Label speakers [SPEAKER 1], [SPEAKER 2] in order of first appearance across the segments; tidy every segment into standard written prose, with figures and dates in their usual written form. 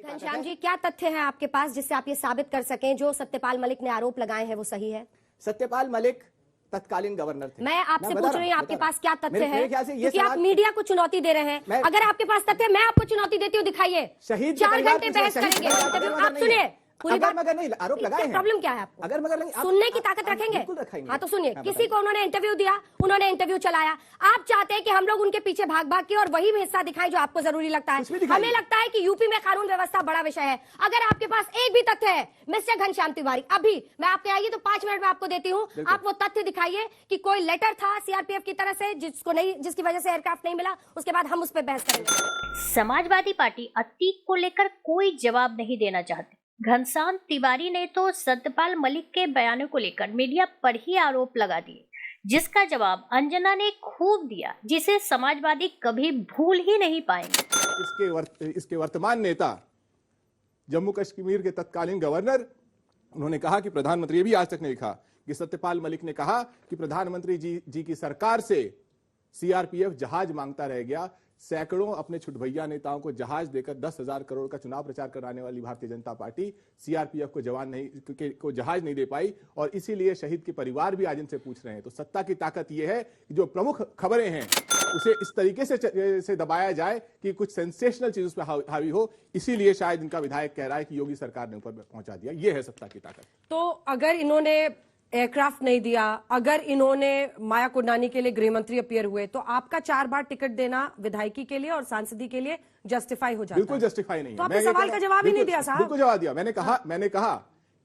[SPEAKER 1] घनश्याम जी, क्या तथ्य है आपके पास जिससे आप ये साबित कर सकें जो सत्यपाल मलिक ने आरोप लगाए हैं वो सही है?
[SPEAKER 2] सत्यपाल मलिक तत्कालीन गवर्नर थे।
[SPEAKER 1] मैं आपसे पूछ रही हूँ आपके पास क्या तथ्य है,
[SPEAKER 2] मेरे ख्याल से ये
[SPEAKER 1] क्योंकि आप मीडिया को चुनौती दे रहे हैं। अगर आपके पास तथ्य है, मैं आपको चुनौती देती हूँ, दिखाइए।
[SPEAKER 2] शहीद
[SPEAKER 1] 4 घंटे बहस करेंगे। आप सुनिए पूरी बात।
[SPEAKER 2] मगर नहीं आरोप लगाए हैं।
[SPEAKER 1] प्रॉब्लम क्या है आपको?
[SPEAKER 2] अगर मगर नहीं
[SPEAKER 1] सुनने की ताकत रखेंगे। हाँ तो सुनिए, किसी को उन्होंने इंटरव्यू दिया, उन्होंने इंटरव्यू चलाया। आप चाहते हैं कि हम लोग उनके पीछे भाग भाग के और वही हिस्सा दिखाएं जो आपको जरूरी लगता है। हमें लगता है कि यूपी में कानून व्यवस्था बड़ा विषय है। अगर आपके पास एक भी तथ्य है मिस्टर घनश्याम तिवारी, अभी मैं आपके आइए तो 5 मिनट में आपको देती हूँ, आप वो तथ्य दिखाइए कि कोई लेटर था सीआरपीएफ की तरफ से जिसकी वजह से एयरक्राफ्ट नहीं मिला। उसके बाद हम उस पर बहस करेंगे।
[SPEAKER 3] समाजवादी पार्टी अतीक को लेकर कोई जवाब नहीं देना चाहती। घनश्याम तिवारी ने तो सत्यपाल मलिक के बयानों को लेकर मीडिया पर ही आरोप लगा दिए, जिसका जवाब अंजना ने खूब दिया, जिसे समाजवादी कभी भूल ही नहीं पाएंगे।
[SPEAKER 4] इसके वर्तमान नेता जम्मू कश्मीर के तत्कालीन गवर्नर, उन्होंने कहा कि प्रधानमंत्री, ये भी आज तक नहीं लिखा कि सत्यपाल मलिक ने कहा कि प्रधानमंत्री जी की सरकार से सीआरपीएफ जहाज मांगता रह गया। सैकड़ों अपने छुटभैया नेताओं को जहाज देकर 10,000 करोड़ का चुनाव प्रचार कराने वाली भारतीय जनता पार्टी सीआरपीएफ को जहाज नहीं दे पाई, और इसीलिए शहीद के परिवार भी आज इनसे पूछ रहे हैं। तो सत्ता की ताकत यह है कि जो प्रमुख खबरें हैं उसे इस तरीके से दबाया जाए कि कुछ सेंसेशनल चीज उस पर हावी हो। इसीलिए शायद इनका विधायक कह रहा है कि योगी सरकार ने ऊपर पहुंचा दिया। यह है सत्ता की ताकत।
[SPEAKER 1] तो अगर इन्होंने एयरक्राफ्ट नहीं दिया, अगर इन्होंने माया कुंडानी के लिए गृह मंत्री अपीयर हुए, तो आपका 4 बार टिकट देना विधायकी के लिए और सांसदी के लिए जस्टिफाई हो जाता है?
[SPEAKER 4] बिल्कुल जस्टिफाई नहीं है।
[SPEAKER 1] तो आपने सवाल का जवाब ही नहीं दिया साहब।
[SPEAKER 4] बिल्कुल जवाब दिया। मैंने कहा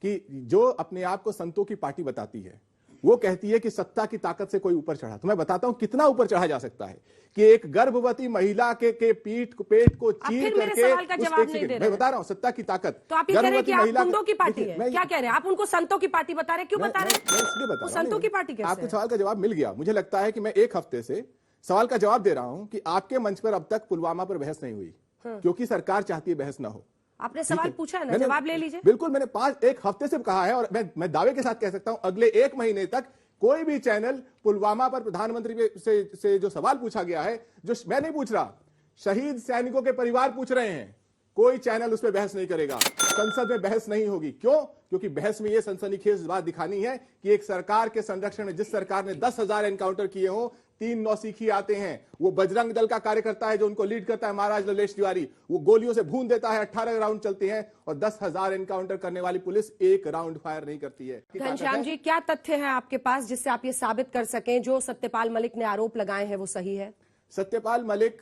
[SPEAKER 4] कि जो अपने आप को संतों की पार्टी बताती है, वो कहती है कि सत्ता की ताकत से कोई ऊपर चढ़ा। तो मैं बताता हूं कितना ऊपर चढ़ा जा सकता है कि एक गर्भवती महिला के पेट को चीर करके, मैं बता रहा हूं सत्ता की ताकत।
[SPEAKER 1] तो आप ये कह रहे हैं कि आप गुंडों की पार्टी है? क्या कह रहे हैं आप? उनको संतों की पार्टी बता रहे हैं? क्यों बता रहे हैं?
[SPEAKER 4] इसलिए बता रहा हूं
[SPEAKER 1] संतों की पार्टी कैसे?
[SPEAKER 4] आपके सवाल का जवाब मिल गया। मुझे लगता है कि मैं 1 हफ्ते से सवाल का जवाब दे रहा हूं कि आपके मंच पर अब तक पुलवामा पर बहस नहीं हुई, क्योंकि सरकार चाहती है बहस ना हो।
[SPEAKER 1] आपने सवाल पूछा है ना, जवाब ले लीजिए।
[SPEAKER 4] बिल्कुल, मैंने 1 हफ्ते से कहा है, और मैं दावे के साथ कह सकता हूं अगले 1 महीने तक कोई भी चैनल पुलवामा पर प्रधानमंत्री से जो सवाल पूछा गया है, जो मैं नहीं पूछ रहा, शहीद सैनिकों के परिवार पूछ रहे हैं, कोई चैनल उस पर बहस नहीं करेगा। संसद में बहस नहीं होगी। क्यों? क्योंकि बहस में यह सनसनीखेज बात दिखानी है कि एक सरकार के संरक्षण में, जिस सरकार ने 10,000 एनकाउंटर किए हों, 3 नौसिखी आते हैं, वो बजरंग दल का कार्यकर्ता है जो उनको लीड करता है महाराज ललेश तिवारी, वो गोलियों से भून देता है, 18 राउंड चलते हैं, और 10,000 एनकाउंटर करने वाली पुलिस 1 राउंड फायर नहीं करती है।
[SPEAKER 1] घनश्याम जी, क्या तथ्य है आपके पास जिससे आप ये साबित कर सकें जो सत्यपाल मलिक ने आरोप लगाए हैं वो सही है?
[SPEAKER 4] सत्यपाल मलिक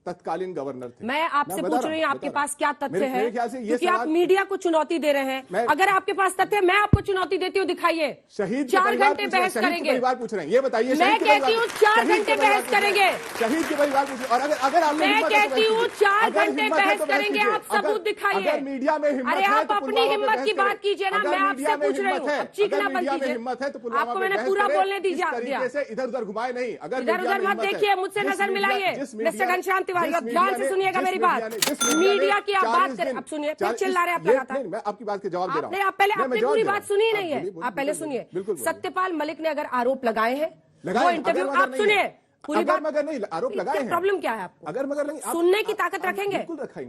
[SPEAKER 4] तत्कालीन गवर्नर थे।
[SPEAKER 1] मैं आपसे पूछ रही हूँ आपके पास क्या तथ्य है, क्योंकि आप
[SPEAKER 4] सवाल
[SPEAKER 1] मीडिया को चुनौती दे रहे हैं। अगर आपके पास तथ्य है, मैं आपको चुनौती देती हूँ, दिखाइए।
[SPEAKER 4] शहीद
[SPEAKER 1] 4 घंटे बहस करेंगे।
[SPEAKER 4] परिवार पूछ रहे हैं, ये बताइए।
[SPEAKER 1] मैं कहती हूँ 4 घंटे बहस करेंगे।
[SPEAKER 4] शहीद के परिवार पूछ, और अगर आप,
[SPEAKER 1] मैं कहती हूँ 4 घंटे बहस करेंगे। आप सबूत दिखाइए।
[SPEAKER 4] अगर मीडिया में हिम्मत है,
[SPEAKER 1] अरे आप अपनी हिम्मत की बात कीजिए ना, मैं आपसे पूछ रही हूँ। अब चीखना बंद कीजिए।
[SPEAKER 4] हिम्मत है तो
[SPEAKER 1] आपको मैंने पूरा बोलने दीजिए।
[SPEAKER 4] इधर उधर घुमाए नहीं। अगर
[SPEAKER 1] इधर उधर मत देखिए, मुझसे नजर मिलाइए। मिस्टर घनश्याम तिवारी, ध्यान से सुनिएगा मेरी बात। मीडिया की आप बात करें, अब सुनिए, फिर चिल्ला रहे आप लगातार।
[SPEAKER 4] मैं आपकी बात के जवाब दे रहा हूं।
[SPEAKER 1] आप पहले आपने पूरी बात सुनी नहीं है, आप पहले सुनिए। सत्यपाल मलिक ने अगर आरोप लगाए हैं, वो इंटरव्यू आप सुनिए पूरी बात।
[SPEAKER 4] मगर नहीं आरोप लगाए हैं।
[SPEAKER 1] प्रॉब्लम क्या है आपको?
[SPEAKER 4] अगर मगर नहीं,
[SPEAKER 1] सुनने की ताकत रखेंगे।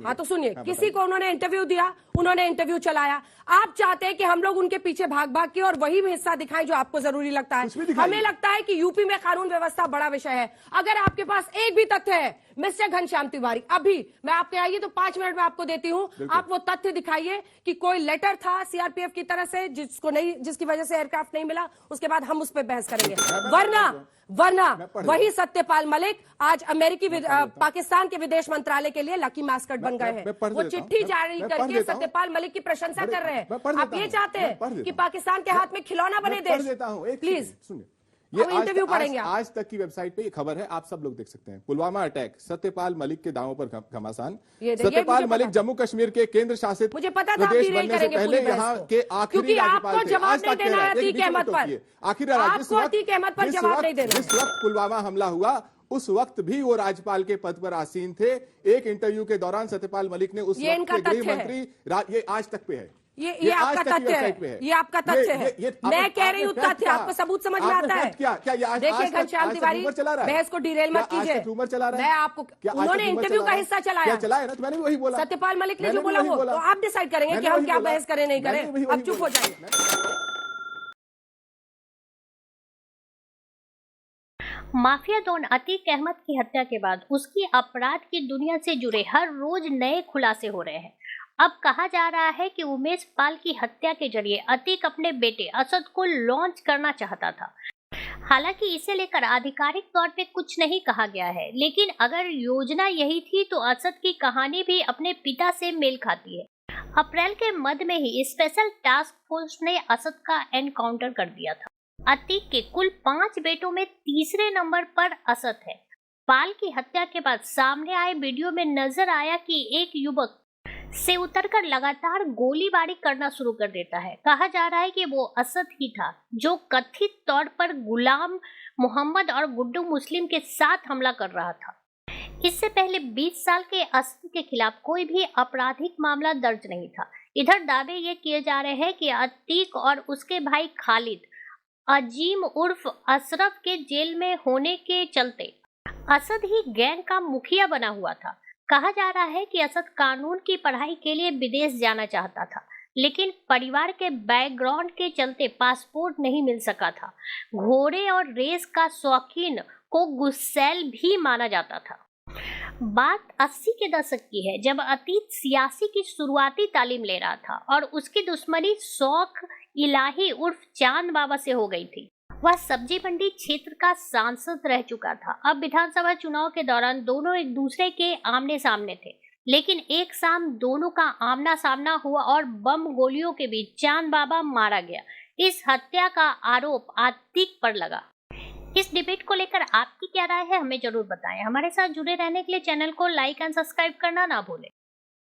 [SPEAKER 1] हाँ तो सुनिए, किसी को उन्होंने इंटरव्यू दिया, उन्होंने इंटरव्यू चलाया। आप चाहते हैं कि हम लोग उनके पीछे भाग भाग के और वही हिस्सा दिखाएं जो आपको जरूरी लगता है। हमें लगता है कि यूपी में कानून व्यवस्था बड़ा विषय है। अगर आपके पास एक भी तथ्य है मिस्टर घनश्याम तिवारी, अभी मैं आपके आइए तो 5 मिनट में आपको देती हूँ, आप वो तथ्य दिखाइए कि कोई लेटर था सीआरपीएफ की तरफ से जिसकी वजह से एयरक्राफ्ट नहीं मिला। उसके बाद हम उस पर बहस करेंगे। वरना वही सत्यपाल मलिक आज पाकिस्तान के विदेश मंत्रालय के लिए लकी मास्कट बन गए हैं। वो चिट्ठी जारी करके सत्यपाल मलिक की प्रशंसा कर रहे हैं। आप ये चाहते हैं कि पाकिस्तान के हाथ में खिलौना बने देश? प्लीज
[SPEAKER 4] सुनिए, ये
[SPEAKER 1] इंटरव्यू पढ़ेंगे।
[SPEAKER 4] आज तक की वेबसाइट पे ये खबर है, आप सब लोग देख सकते हैं। पुलवामा अटैक, सत्यपाल मलिक के दावों पर घमासान। सत्यपाल मलिक जम्मू कश्मीर के केंद्र शासित
[SPEAKER 1] मुझे पता था
[SPEAKER 4] प्रदेश बनने से पहले यहाँ के आखिरी राज्यपाल थे। आज तक कह रहा है, आखिर जिस वक्त पुलवामा हमला हुआ, उस वक्त भी वो राज्यपाल के पद पर आसीन थे। एक इंटरव्यू के दौरान सत्यपाल मलिक ने उस वक्त के गृह मंत्री, ये आज तक पे है,
[SPEAKER 1] ये आपका तथ्य है, ये आपका तथ्य है। मैं कह रही हूँ तथ्य, आपको सबूत समझ में आता है। देखिए घनश्याम तिवारी, बहस को डिरेल मत कीजिए। मैं आपको, उन्होंने इंटरव्यू का हिस्सा चलाया
[SPEAKER 4] ना, तो मैंने भी वही बोला।
[SPEAKER 1] सत्यपाल मलिक ने जो बोला वो तो आप डिसाइड करेंगे कि हम क्या बहस करें नहीं करें। अब चुप हो जाइए।
[SPEAKER 3] माफिया डॉन अतीक अहमद की हत्या के बाद उसकी अपराध की दुनिया से जुड़े हर रोज नए खुलासे हो रहे हैं। अब कहा जा रहा है कि उमेश पाल की हत्या के जरिए अतीक अपने बेटे असद को लॉन्च करना चाहता था। हालांकि इसे लेकर आधिकारिक तौर पे कुछ नहीं कहा गया है, लेकिन अगर योजना यही थी तो असद की कहानी भी अपने पिता से मेल खाती है। अप्रैल के मध्य में ही स्पेशल टास्क फोर्स ने असद का एनकाउंटर कर दिया था। अतीक के कुल 5 बेटों में तीसरे नंबर पर असद है। पाल की हत्या के बाद सामने आए वीडियो में नजर आया कि एक युवक से उतरकर लगातार गोलीबारी करना शुरू कर देता है। कहा जा रहा है कि वो असद ही था जो कथित तौर पर गुलाम मोहम्मद और गुड्डू मुस्लिम के साथ हमला कर रहा था। इससे पहले 20 साल के असद के खिलाफ कोई भी आपराधिक मामला दर्ज नहीं था। इधर दावे ये किए जा रहे हैं कि अतीक और उसके भाई खालिद अजीम उर्फ अशरफ के जेल में होने के चलते असद ही गैंग का मुखिया बना हुआ था। कहा जा रहा है कि असद कानून की पढ़ाई के लिए विदेश जाना चाहता था, लेकिन परिवार के बैकग्राउंड के चलते पासपोर्ट नहीं मिल सका था। घोड़े और रेस का शौकीन को गुस्सैल भी माना जाता था। बात 80 के दशक की है, जब अतीक सियासी की शुरुआती तालीम ले रहा था और उसकी दुश्मनी शौक इलाही उर्फ चांद बाबा से हो गई थी। वह सब्जी मंडी क्षेत्र का सांसद रह चुका था। अब विधानसभा चुनाव के दौरान दोनों एक दूसरे के आमने सामने थे, लेकिन एक शाम दोनों का आमना सामना हुआ और बम गोलियों के बीच चांद बाबा मारा गया। इस हत्या का आरोप अतीक पर लगा। इस डिबेट को लेकर आपकी क्या राय है, हमें जरूर बताएं। हमारे साथ जुड़े रहने के लिए चैनल को लाइक एंड सब्सक्राइब करना ना भूलें।